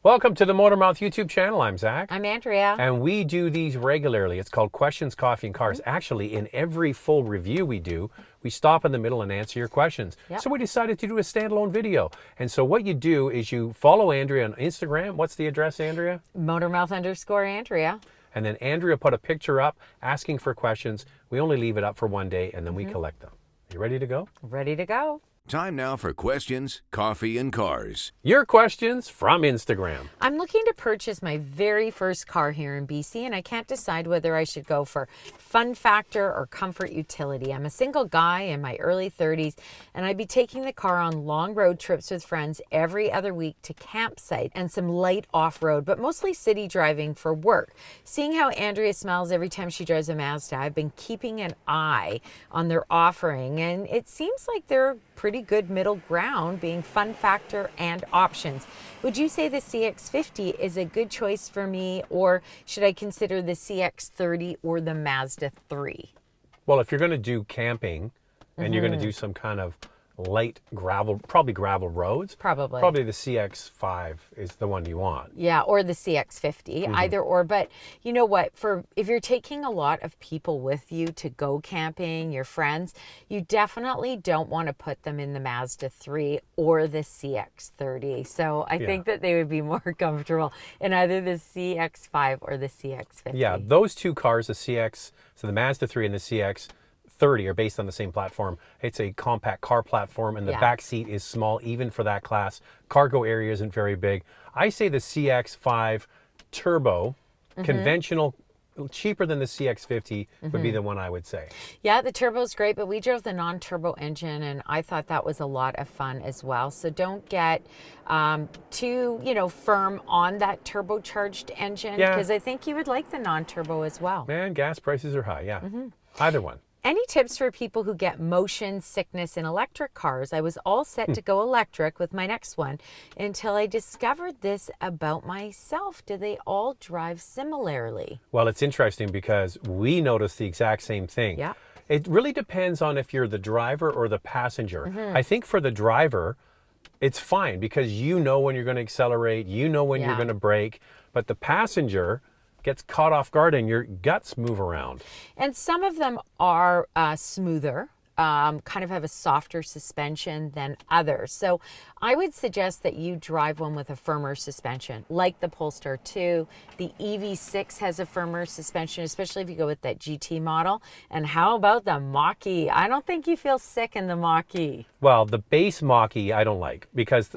Welcome to the Motormouth YouTube channel. I'm Zach. I'm Andrea. And we do these regularly. It's called Questions, Coffee, and Cars. Actually, in every full review we do, we stop in the middle and answer your questions. Yep. So we decided to do a standalone video. And so what you do is you follow Andrea on Instagram. What's the address, Andrea? Motormouth_Andrea. And then Andrea put a picture up asking for questions. We only leave it up for one day and then we collect them. You ready to go? Ready to go. Time now for Questions, Coffee, and Cars. Your questions from Instagram. I'm looking to purchase my very first car here in BC, and I can't decide whether I should go for fun factor or comfort utility. I'm a single guy in my early 30s, and I'd be taking the car on long road trips with friends every other week to campsite and some light off-road, but mostly city driving for work. Seeing how Andrea smiles every time she drives a Mazda, I've been keeping an eye on their offering, and it seems like they're pretty good middle ground, being fun factor and options. Would you say the CX-50 is a good choice for me, or should I consider the CX-30 or the Mazda 3? Well, if you're going to do camping and you're going to do some kind of light gravel, probably gravel roads. Probably the CX-5 is the one you want. Yeah, or the CX-50, either or. But you know what? If you're taking a lot of people with you to go camping, your friends, you definitely don't want to put them in the Mazda 3 or the CX-30. So I think that they would be more comfortable in either the CX-5 or the CX-50. Yeah, those two cars, the CX, so the Mazda 3 and the CX-30 are based on the same platform. It's a compact car platform, and the back seat is small, even for that class. Cargo area isn't very big. I say the CX-5 Turbo, conventional, cheaper than the CX-50 would be the one I would say. Yeah, the turbo's great, but we drove the non-turbo engine, and I thought that was a lot of fun as well. So don't get too, firm on that turbocharged engine, because I think you would like the non-turbo as well. Man, gas prices are high, Either one. Any tips for people who get motion sickness in electric cars? I was all set to go electric with my next one until I discovered this about myself. Do they all drive similarly? Well, it's interesting because we noticed the exact same thing. Yeah. It really depends on if you're the driver or the passenger. I think for the driver, it's fine because you know when you're going to accelerate, you know when you're going to brake, but the passenger gets caught off guard and your guts move around. And some of them are smoother, kind of have a softer suspension than others. So I would suggest that you drive one with a firmer suspension, like the Polestar 2. The EV6 has a firmer suspension, especially if you go with that GT model. And how about the Mach-E? I don't think you feel sick in the Mach-E. Well, the base Mach-E I don't like because,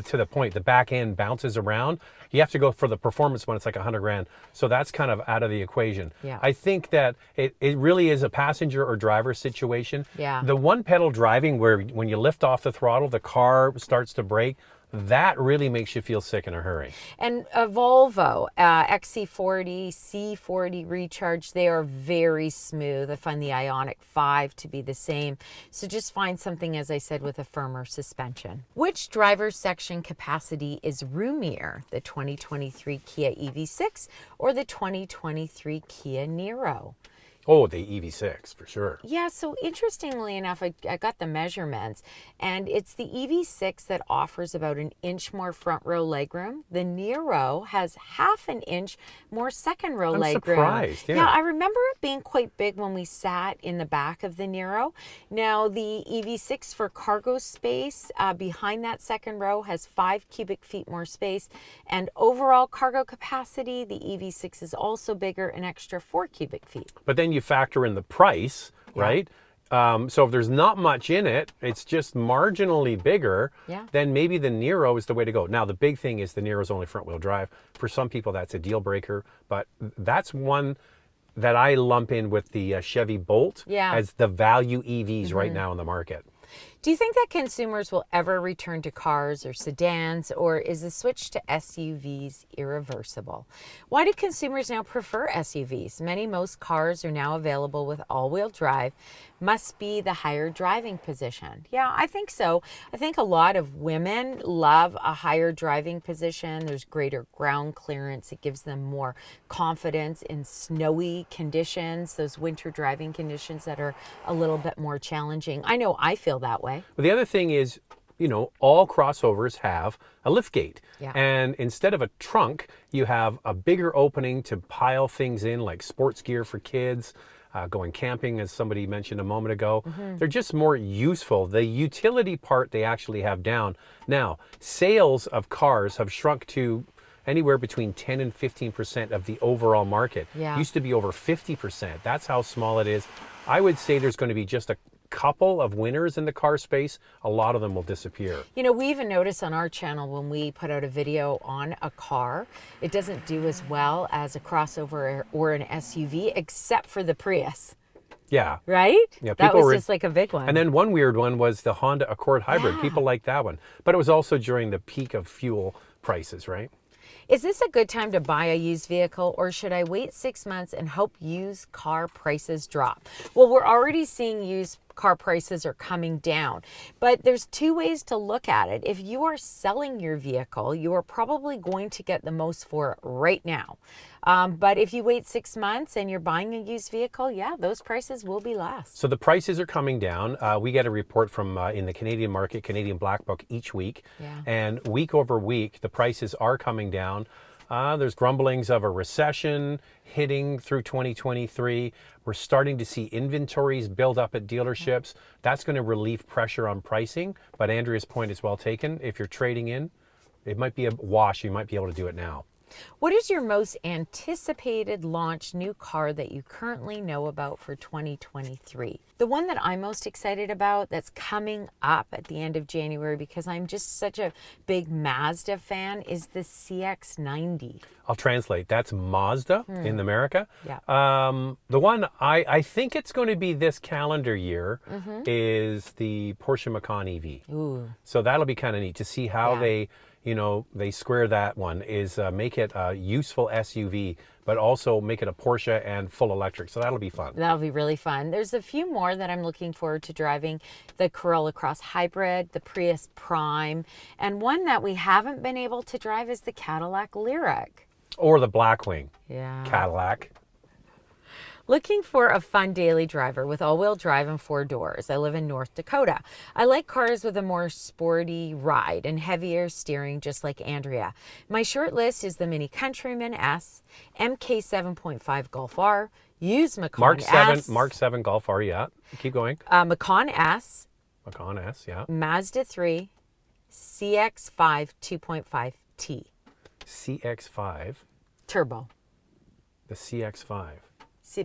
to the point, the back end bounces around. You have to go for the performance one. It's like $100,000. So that's kind of out of the equation. Yeah. I think that it really is a passenger or driver situation. Yeah. The one pedal driving where when you lift off the throttle, the car starts to brake, that really makes you feel sick in a hurry. And a Volvo XC40, C40 Recharge, they are very smooth. I find the Ioniq 5 to be the same. So just find something, as I said, with a firmer suspension. Which driver's section capacity is roomier, the 2023 Kia EV6 or the 2023 Kia Niro? Oh, the EV6 for sure. Yeah, so interestingly enough, I got the measurements, and it's the EV6 that offers about an inch more front row legroom. The Niro has half an inch more second row legroom. I'm surprised. Yeah, I remember it being quite big when we sat in the back of the Niro. Now, the EV6 for cargo space behind that second row has 5 cubic feet more space, and overall cargo capacity, the EV6 is also bigger, an extra 4 cubic feet. But then you factor in the price, right? So if there's not much in it, it's just marginally bigger, then maybe the Niro is the way to go. Now, the big thing is the Niro is only front wheel drive. For some people, that's a deal breaker, but that's one that I lump in with the Chevy Bolt as the value EVs right now in the market. Do you think that consumers will ever return to cars or sedans, or is the switch to SUVs irreversible? Why do consumers now prefer SUVs? Most cars are now available with all-wheel drive. Must be the higher driving position. Yeah, I think so. I think a lot of women love a higher driving position. There's greater ground clearance. It gives them more confidence in snowy conditions, those winter driving conditions that are a little bit more challenging. I know I feel that way. But the other thing is, all crossovers have a liftgate. Yeah. And instead of a trunk, you have a bigger opening to pile things in, like sports gear for kids, going camping, as somebody mentioned a moment ago. They're just more useful. The utility part they actually have down. Now, sales of cars have shrunk to anywhere between 10 and 15% of the overall market. Yeah. Used to be over 50%. That's how small it is. I would say there's going to be just a couple of winners in the car space. A lot of them will disappear. We even notice on our channel when we put out a video on a car, it doesn't do as well as a crossover or an SUV, except for the Prius. Yeah. Right? Yeah, that people was just like a big one. And then one weird one was the Honda Accord Hybrid. Yeah. People liked that one. But it was also during the peak of fuel prices, right? Is this a good time to buy a used vehicle, or should I wait 6 months and hope used car prices drop? Well, we're already seeing used car prices are coming down, but there's two ways to look at it. If you are selling your vehicle, you are probably going to get the most for it right now. But if you wait 6 months and you're buying a used vehicle, yeah, those prices will be less. So the prices are coming down. We get a report from in the Canadian market, Canadian Black Book, each week. Yeah. And week over week, the prices are coming down. There's grumblings of a recession hitting through 2023. We're starting to see inventories build up at dealerships. That's going to relieve pressure on pricing. But Andrea's point is well taken. If you're trading in, it might be a wash. You might be able to do it now. What is your most anticipated launch new car that you currently know about for 2023? The one that I'm most excited about that's coming up at the end of January, because I'm just such a big Mazda fan, is the CX-90. I'll translate. That's Mazda in America. Yeah. The one I think it's going to be this calendar year is the Porsche Macan EV. Ooh. So that'll be kind of neat to see how Yeah. they square that one, is make it a useful SUV, but also make it a Porsche and full electric. So that'll be fun. That'll be really fun. There's a few more that I'm looking forward to driving. The Corolla Cross Hybrid, the Prius Prime, and one that we haven't been able to drive is the Cadillac Lyriq. Or the Blackwing Yeah. Cadillac. Looking for a fun daily driver with all-wheel drive and 4 doors. I live in North Dakota. I like cars with a more sporty ride and heavier steering, just like Andrea. My short list is the Mini Countryman S, MK 7.5 Golf R, used Macan S. Mark 7 Golf R, yeah. Keep going. Macan S. Macan S, yeah. Mazda 3, CX-5 2.5T. CX-5. Turbo. The CX-5.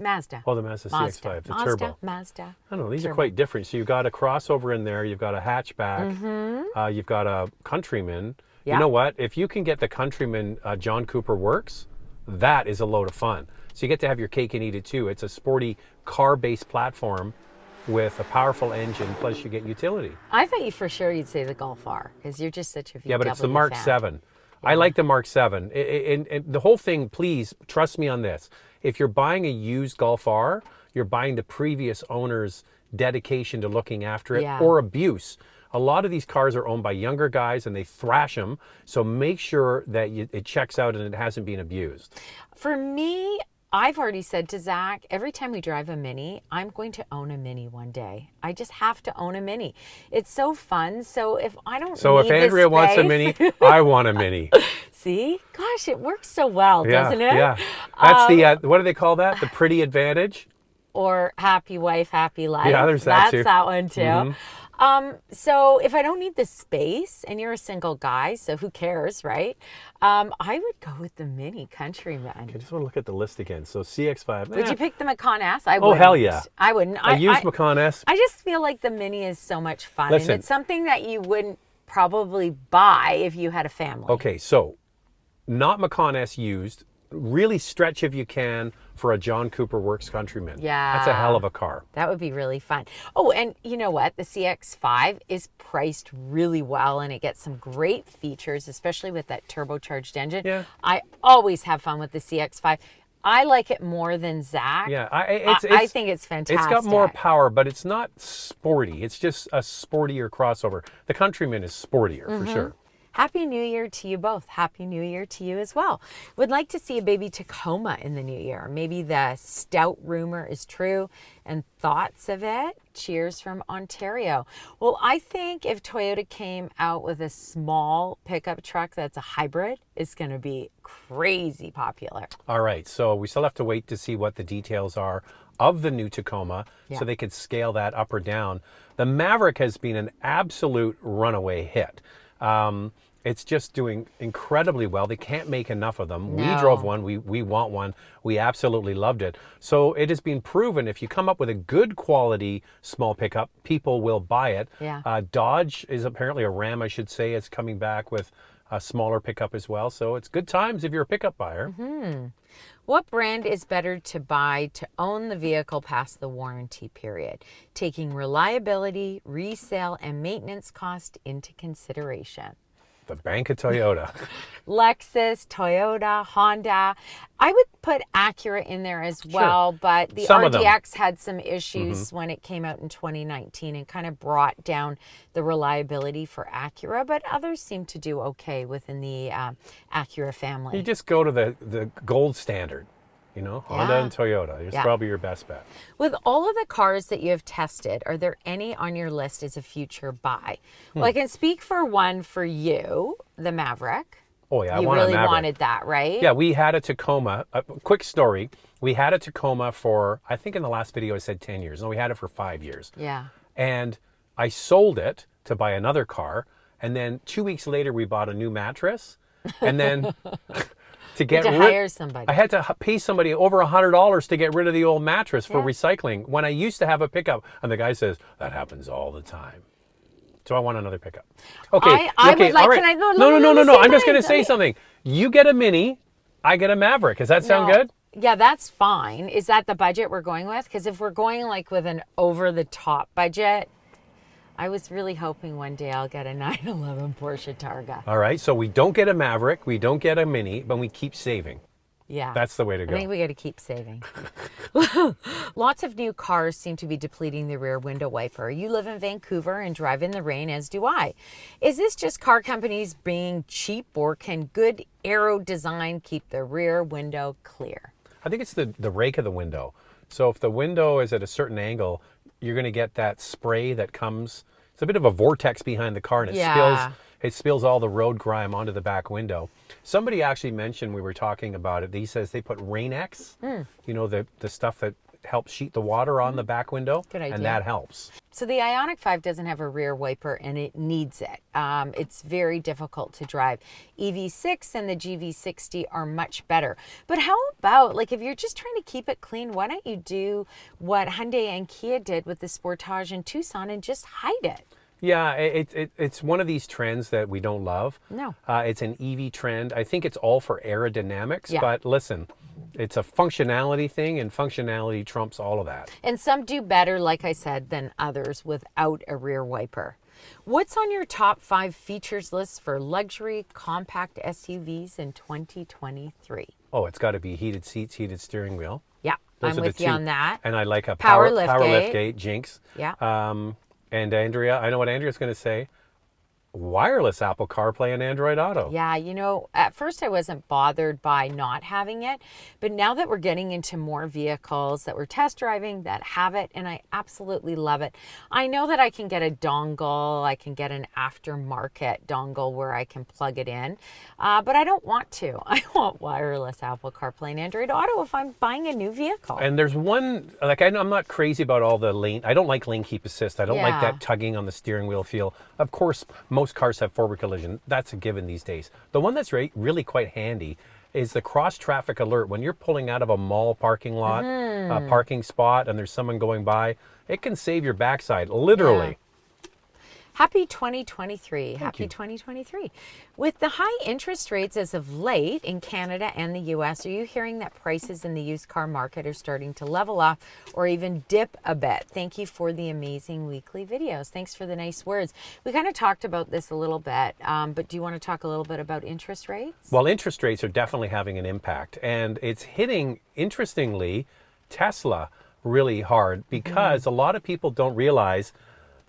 Mazda. Oh, the Mazda CX-5, the turbo. Mazda. I don't know, these Turbo. are quite different. So you've got a crossover in there, you've got a hatchback, you've got a Countryman. Yeah. You know what? If you can get the Countryman John Cooper Works, that is a load of fun. So you get to have your cake and eat it too. It's a sporty car-based platform with a powerful engine, plus you get utility. I thought you for sure you'd say the Golf R, because you're just such a VW Yeah, but it's the Mark fan. 7. I like the Mark 7. And the whole thing, please, trust me on this. If you're buying a used Golf R, you're buying the previous owner's dedication to looking after it, Yeah. or abuse. A lot of these cars are owned by younger guys and they thrash them. So make sure that it checks out and it hasn't been abused. For me, I've already said to Zach, every time we drive a Mini, I'm going to own a Mini one day. I just have to own a Mini. It's so fun. So if I don't So if need the Andrea wants a space- Mini, I want a Mini. See? Gosh, it works so well, doesn't it? Yeah. That's the, what do they call that? The pretty advantage? Or happy wife, happy life. Yeah, there's that That's too. that one too. So if I don't need the space, and you're a single guy, so who cares, right? I would go with the Mini Countryman. I just want to look at the list again. So CX-5. Would you pick the Macan S? I Oh, wouldn't. hell yeah. I wouldn't. I used Macan S. I just feel like the Mini is so much fun. Listen. And it's something that you wouldn't probably buy if you had a family. Okay, so not Macan S used. Really stretch if you can for a John Cooper Works Countryman. Yeah. That's a hell of a car. That would be really fun. Oh, and you know what? The CX-5 is priced really well, and it gets some great features, especially with that turbocharged engine. Yeah. I always have fun with the CX-5. I like it more than Zach. Yeah, I think it's fantastic. It's got more power, but it's not sporty. It's just a sportier crossover. The Countryman is sportier for sure. Happy New Year to you both. Happy New Year to you as well. Would like to see a baby Tacoma in the new year. Maybe the stout rumor is true and thoughts of it. Cheers from Ontario. Well, I think if Toyota came out with a small pickup truck that's a hybrid, it's going to be crazy popular. All right, so we still have to wait to see what the details are of the new Tacoma, so they could scale that up or down. The Maverick has been an absolute runaway hit. It's just doing incredibly well. They can't make enough of them. No. We drove one. We want one. We absolutely loved it. So it has been proven if you come up with a good quality small pickup, people will buy it. Yeah. Dodge is apparently, a Ram, I should say, is coming back with a smaller pickup as well. So it's good times if you're a pickup buyer. Mm-hmm. What brand is better to buy to own the vehicle past the warranty period, taking reliability, resale, and maintenance cost into consideration? The Bank of Toyota. Lexus, Toyota, Honda. I would put Acura in there as well, but the Some of them. RDX had some issues when it came out in 2019 and kind of brought down the reliability for Acura, but others seem to do okay within the Acura family. You just go to the gold standard, you know, Honda and Toyota. It's probably your best bet. With all of the cars that you have tested, are there any on your list as a future buy? Well, I can speak for one for you, the Maverick. Oh, yeah, I You want a really Maverick. wanted that, right? Yeah, we had a Tacoma. A quick story. We had a Tacoma for, I think in the last video I said 10 years. No, we had it for 5 years. Yeah. And I sold it to buy another car. And then 2 weeks later, we bought a new mattress. And then to get To hire somebody. I had to pay somebody over $100 to get rid of the old mattress for recycling when I used to have a pickup. And the guy says, that happens all the time. So I want another pickup. Okay. I okay, would like, all right. can I, no, No. I'm just going to say Okay. something. You get a Mini, I get a Maverick. Does that sound No. good? Yeah, that's fine. Is that the budget we're going with? Because if we're going like with an over-the-top budget, I was really hoping one day I'll get a 911 Porsche Targa. All right. So we don't get a Maverick, we don't get a Mini, but we keep saving. Yeah. That's the way to I go. think we got to keep saving. Lots of new cars seem to be depleting the rear window wiper. You live in Vancouver and drive in the rain, as do I. Is this just car companies being cheap, or can good aero design keep the rear window clear? I think it's the rake of the window. So if the window is at a certain angle, you're going to get that spray that comes. It's a bit of a vortex behind the car, and it spills all the road grime onto the back window. Somebody actually mentioned, we were talking about it, he says they put Rain-X, you know, the stuff that helps sheet the water on the back window. Good idea. And that helps. So the Ioniq 5 doesn't have a rear wiper, and it needs it. It's very difficult to drive. EV6 and the GV60 are much better. But how about, like, if you're just trying to keep it clean, why don't you do what Hyundai and Kia did with the Sportage in Tucson and just hide it? Yeah, it's one of these trends that we don't love. No. It's an EV trend. I think it's all for aerodynamics, Yeah. but listen, it's a functionality thing, and functionality trumps all of that. And some do better, like I said, than others without a rear wiper. What's on your top 5 features list for luxury compact SUVs in 2023? Oh, it's got to be heated seats, heated steering wheel. Yeah, Those I'm are the with you two. on that. And I like a Power power liftgate. liftgate, Jinx. Yeah. And Andrea, I know what Andrea's going to say. Wireless Apple CarPlay and Android Auto. Yeah, you know, at first I wasn't bothered by not having it, but now that we're getting into more vehicles that we're test driving that have it, and I absolutely love it. I know that I can get a dongle, I can get an aftermarket dongle where I can plug it in, but I don't want to. I want wireless Apple CarPlay and Android Auto if I'm buying a new vehicle. And there's one, like, I'm not crazy about all the lane. I don't like lane keep assist. I don't like Yeah. that tugging on the steering wheel feel. Of course, most cars have forward collision. That's a given these days. The one that's really quite handy is the cross traffic alert. When you're pulling out of a mall parking lot, a parking spot, and there's someone going by, it can save your backside, literally. Yeah. Happy 2023. Happy you. 2023. With the high interest rates as of late in Canada and the US, are you hearing that prices in the used car market are starting to level off or even dip a bit? Thank you for the amazing weekly videos. Thanks for the nice words. We kind of talked about this a little bit, but do you want to talk a little bit about interest rates? Well, interest rates are definitely having an impact, and it's hitting, interestingly, Tesla really hard because a lot of people don't realize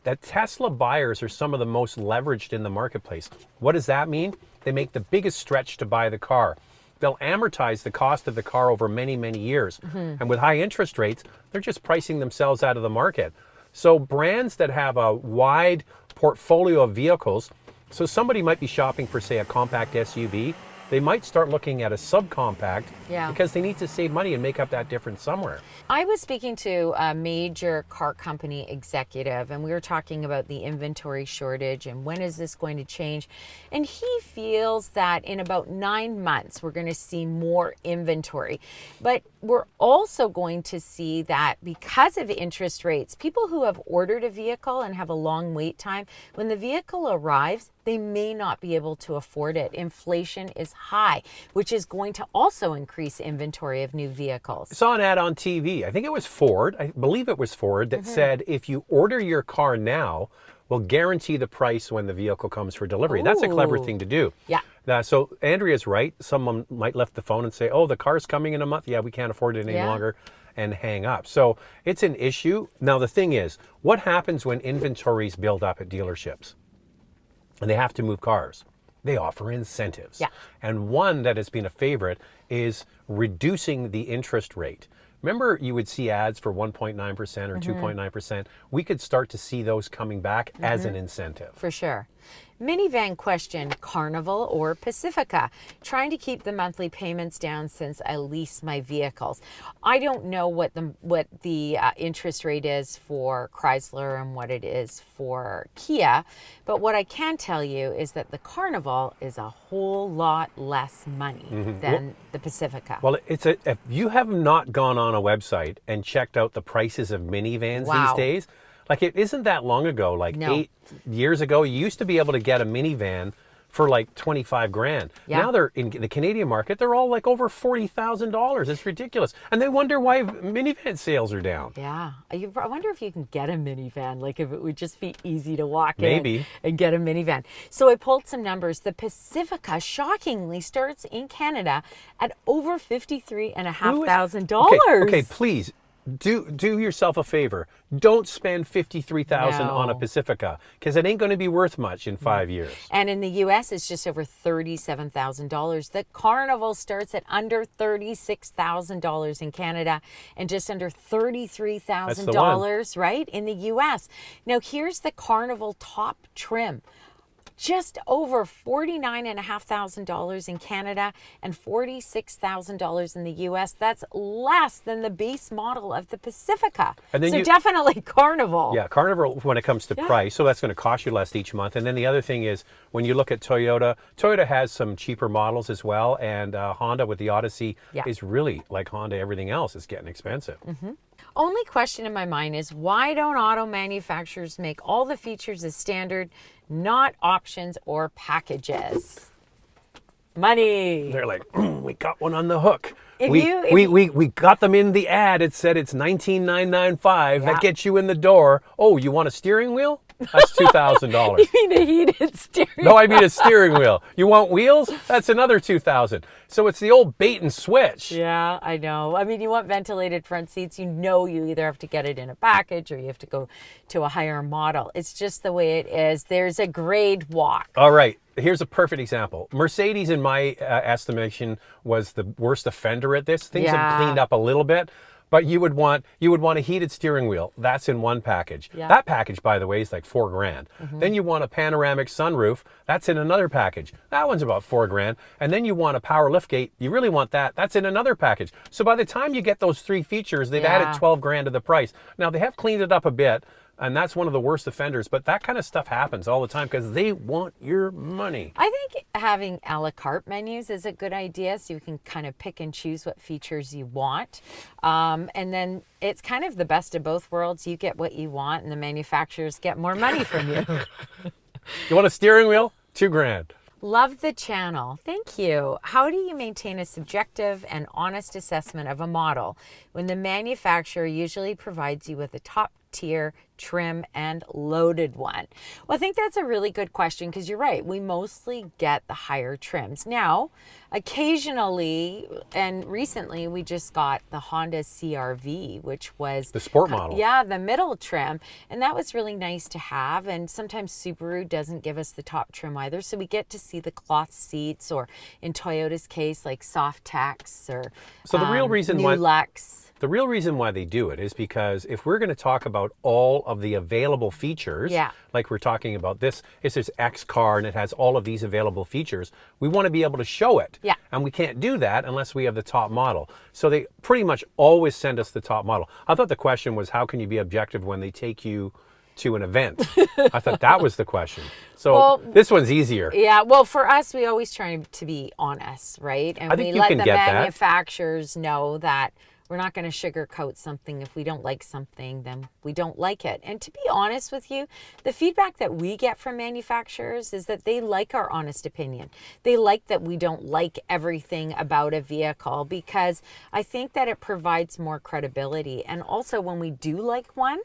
that Tesla buyers are some of the most leveraged in the marketplace. What does that mean? They make the biggest stretch to buy the car. They'll amortize the cost of the car over many, many years. And with high interest rates, they're just pricing themselves out of the market. So brands that have a wide portfolio of vehicles, so somebody might be shopping for, say, a compact SUV, they might start looking at a subcompact because they need to save money and make up that difference somewhere. I was speaking to a major car company executive, and we were talking about the inventory shortage and when is this going to change. And he feels that in about 9 months, we're going to see more inventory. But we're also going to see that because of interest rates, people who have ordered a vehicle and have a long wait time, when the vehicle arrives, they may not be able to afford it. Inflation is high, which is going to also increase inventory of new vehicles. I saw an ad on TV. I think it was Ford. I believe it was Ford that said, if you order your car now, we'll guarantee the price when the vehicle comes for delivery. That's a clever thing to do. Yeah. So Andrea's right. Someone might lift the phone and say, oh, the car's coming in a month. Yeah, we can't afford it any longer, and hang up. So it's an issue. Now, the thing is, what happens when inventories build up at dealerships and they have to move cars? They offer incentives. Yeah. And one that has been a favorite is reducing the interest rate. Remember, you would see ads for 1.9% or 2.9%. We could start to see those coming back as an incentive. For sure. Minivan question, Carnival or Pacifica? Trying to keep the monthly payments down since I lease my vehicles. I don't know what the interest rate is for Chrysler and what it is for Kia, but what I can tell you is that the Carnival is a whole lot less money than the Pacifica. Well, if you have not gone on a website and checked out the prices of minivans these days, like it isn't that long ago, like 8 years ago, you used to be able to get a minivan for like 25 grand. Yeah. Now they're in the Canadian market, they're all like over $40,000. It's ridiculous. And they wonder why minivan sales are down. Yeah. I wonder if you can get a minivan, like if it would just be easy to walk Maybe. in and get a minivan. So I pulled some numbers. The Pacifica shockingly starts in Canada at over $53,500. Okay, please. Do yourself a favor. Don't spend $53,000 on a Pacifica, because it ain't going to be worth much in 5 years. And in the U.S., it's just over $37,000. The Carnival starts at under $36,000 in Canada and just under $33,000, right, in the U.S. Now, here's the Carnival top trim. Just over $49,500 in Canada and $46,000 in the U.S. That's less than the base model of the Pacifica. And then definitely Carnival. Yeah, Carnival when it comes to price, so that's going to cost you less each month. And then the other thing is, when you look at Toyota has some cheaper models as well, and Honda with the Odyssey is really, like Honda, everything else is getting expensive. Only question in my mind is, why don't auto manufacturers make all the features as standard, not options or packages? Money. They're like, we got one on the hook. We got them in the ad. It said it's $19,995. That gets you in the door. Oh, you want a steering wheel? That's $2,000. You mean a heated steering wheel? No, I mean a steering wheel. You want wheels? That's another $2,000. So it's the old bait and switch. Yeah, I know. I mean, you want ventilated front seats. You know, you either have to get it in a package or you have to go to a higher model. It's just the way it is. There's a grade walk. All right. Here's a perfect example. Mercedes, in my estimation, was the worst offender at this. Things have cleaned up a little bit. But you would want a heated steering wheel. That's in one package. Yeah. That package, by the way, is like $4,000. Then you want a panoramic sunroof. That's in another package. That one's about $4,000. And then you want a power liftgate. You really want that. That's in another package. So by the time you get those three features, they've added $12,000 to the price. Now they have cleaned it up a bit, and that's one of the worst offenders. But that kind of stuff happens all the time because they want your money. I think having a la carte menus is a good idea, so you can kind of pick and choose what features you want. And then it's kind of the best of both worlds. You get what you want, and the manufacturers get more money from you. You want a steering wheel? $2,000. Love the channel. Thank you. How do you maintain a subjective and honest assessment of a model when the manufacturer usually provides you with a top tier trim and loaded one? Well, I think that's a really good question because you're right. We mostly get the higher trims. Now, occasionally, and recently, we just got the Honda CR-V, which was the sport model. Yeah, the middle trim. And that was really nice to have. And sometimes Subaru doesn't give us the top trim either. So we get to see the cloth seats, or in Toyota's case, like Softex or so the real reason New why Lux. The real reason why they do it is because if we're going to talk about all of the available features, like we're talking about this X car and it has all of these available features, we want to be able to show it. Yeah. And we can't do that unless we have the top model. So they pretty much always send us the top model. I thought the question was, how can you be objective when they take you to an event? I thought that was the question. So this one's easier. Yeah, well, for us, we always try to be honest, right? And I think we you let can the get that. manufacturers know that we're not going to sugarcoat something. If we don't like something, then we don't like it. And to be honest with you, the feedback that we get from manufacturers is that they like our honest opinion. They like that we don't like everything about a vehicle, because I think that it provides more credibility. And also, when we do like one,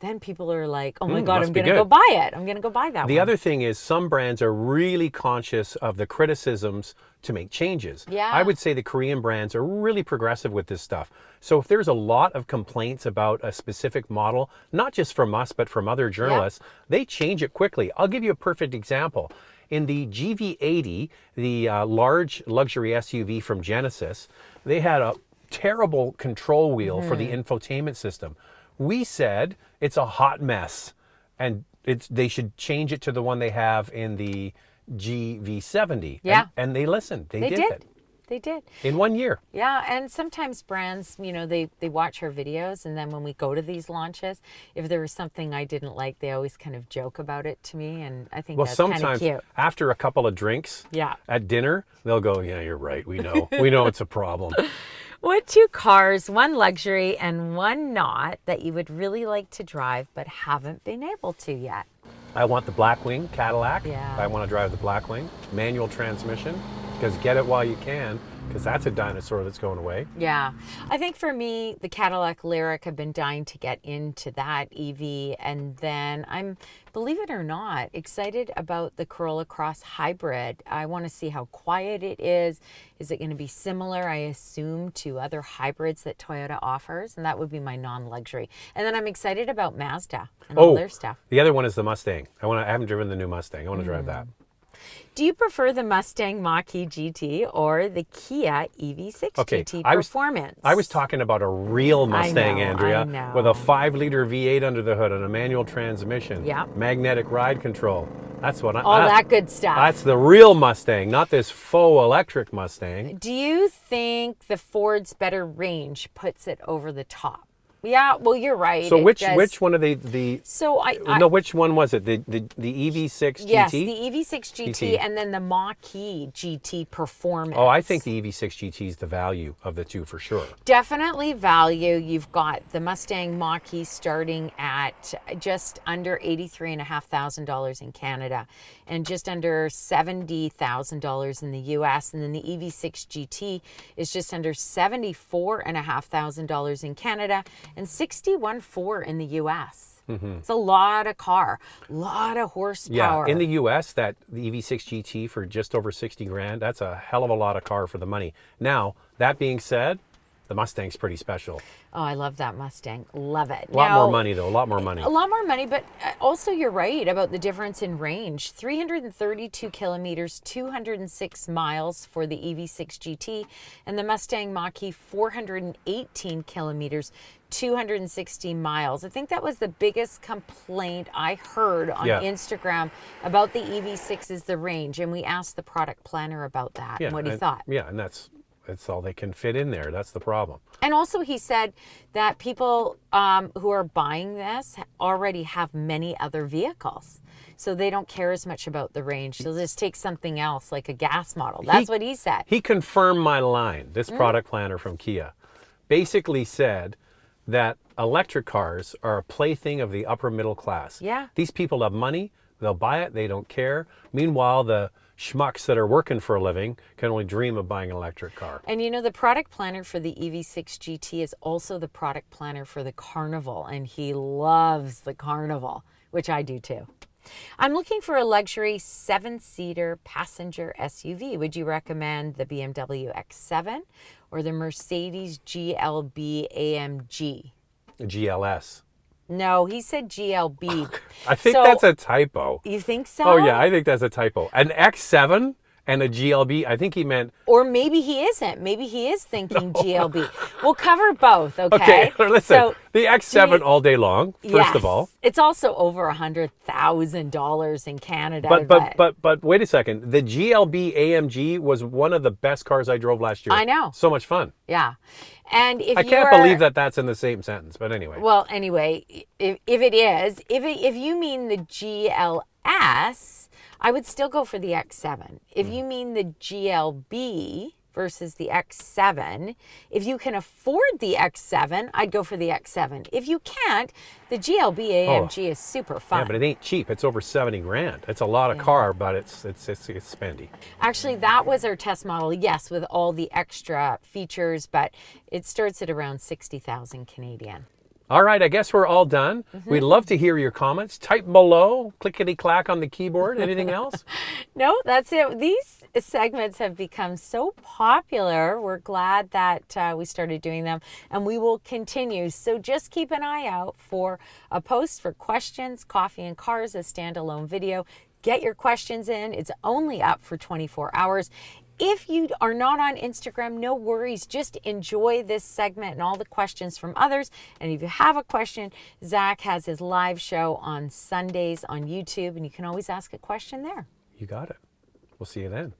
then people are like, oh my God, I'm going to go buy it. I'm going to go buy that one. The other thing is, some brands are really conscious of the criticisms to make changes. Yeah. I would say the Korean brands are really progressive with this stuff. So if there's a lot of complaints about a specific model, not just from us, but from other journalists, they change it quickly. I'll give you a perfect example. In the GV80, the large luxury SUV from Genesis, they had a terrible control wheel for the infotainment system. We said it's a hot mess, and they should change it to the one they have in the GV70. Yeah. And they listened. They did it. They did. In 1 year. Yeah, and sometimes brands, they watch our videos, and then when we go to these launches, if there was something I didn't like, they always kind of joke about it to me, and I think that's kind of sometimes cute. After a couple of drinks at dinner, they'll go, yeah, you're right. We know. We know it's a problem. What two cars, one luxury and one not, that you would really like to drive but haven't been able to yet? I want the Blackwing Cadillac. Yeah. I want to drive the Blackwing. Manual transmission, because get it while you can, because that's a dinosaur that's going away. Yeah. I think for me, the Cadillac Lyriq, have been dying to get into that EV. And then I'm, believe it or not, excited about the Corolla Cross Hybrid. I want to see how quiet it is. Is it going to be similar, I assume, to other hybrids that Toyota offers? And that would be my non-luxury. And then I'm excited about Mazda and all their stuff. The other one is the Mustang. I haven't driven the new Mustang. I want to drive that. Do you prefer the Mustang Mach-E GT or the Kia EV6 GT Performance? I was talking about a real Mustang, Andrea, I know. with a 5-liter V8 under the hood and a manual transmission. Yeah. Magnetic ride control. That's what all that good stuff. That's the real Mustang, not this faux electric Mustang. Do you think the Ford's better range puts it over the top? Yeah, well, you're right. So which one are the So which one was it? The EV6 GT? Yes, the EV6 GT and then the Mach-E GT Performance. Oh, I think the EV6 GT is the value of the two for sure. Definitely value. You've got the Mustang Mach-E starting at just under $83,500 in Canada and just under $70,000 in the US. And then the EV6 GT is just under $74,500 in Canada and $61,400 in the US. It's a lot of car, a lot of horsepower. Yeah, in the US, the EV6 GT for just over 60 grand, that's a hell of a lot of car for the money. Now, that being said, the Mustang's pretty special. Oh, I love that Mustang. Love it. A lot more money, though. A lot more money. A lot more money, but also you're right about the difference in range. 332 kilometers, 206 miles for the EV6 GT, and the Mustang Mach-E 418 kilometers, 260 miles. I think that was the biggest complaint I heard on Instagram about the EV6 is the range, and we asked the product planner about that and what he thought. Yeah, and that's all they can fit in there. That's the problem. And also he said that people who are buying this already have many other vehicles. So they don't care as much about the range. They'll just take something else like a gas model. That's what he said. He confirmed my line. This product planner from Kia basically said that electric cars are a plaything of the upper middle class. Yeah. These people have money. They'll buy it. They don't care. Meanwhile, the schmucks that are working for a living can only dream of buying an electric car. And you know, the product planner for the EV6 GT is also the product planner for the Carnival, and he loves the Carnival, which I do too. I'm looking for a luxury 7-seater passenger SUV. Would you recommend the BMW X7 or the Mercedes GLB AMG? GLS. No, he said GLB. I think that's a typo. You think so? Oh, yeah, I think that's a typo. An X7 and a GLB, I think he meant... Or maybe he isn't. Maybe he is thinking GLB. We'll cover both, okay? Okay, listen, so, the X7 all day long, first of all. It's also over $100,000 in Canada. But wait a second. The GLB AMG was one of the best cars I drove last year. I know. So much fun. Yeah. And if I can't believe that that's in the same sentence, but anyway. Well, anyway, if it is, if you mean the GLS, I would still go for the X7. If you mean the GLB versus the X7, if you can afford the X7, I'd go for the X7. If you can't, the GLB AMG is super fun. Yeah, but it ain't cheap. It's over 70 grand. It's a lot of car, but it's spendy. Actually, that was our test model, yes, with all the extra features, but it starts at around 60,000 Canadian. All right, I guess we're all done. We'd love to hear your comments. Type below, clickety-clack on the keyboard. Anything else? No, that's it. These segments have become so popular. We're glad that we started doing them, and we will continue. So just keep an eye out for a post for questions, coffee and cars, a standalone video. Get your questions in. It's only up for 24 hours. If you are not on Instagram, no worries. Just enjoy this segment and all the questions from others. And if you have a question, Zach has his live show on Sundays on YouTube, and you can always ask a question there. You got it. We'll see you then.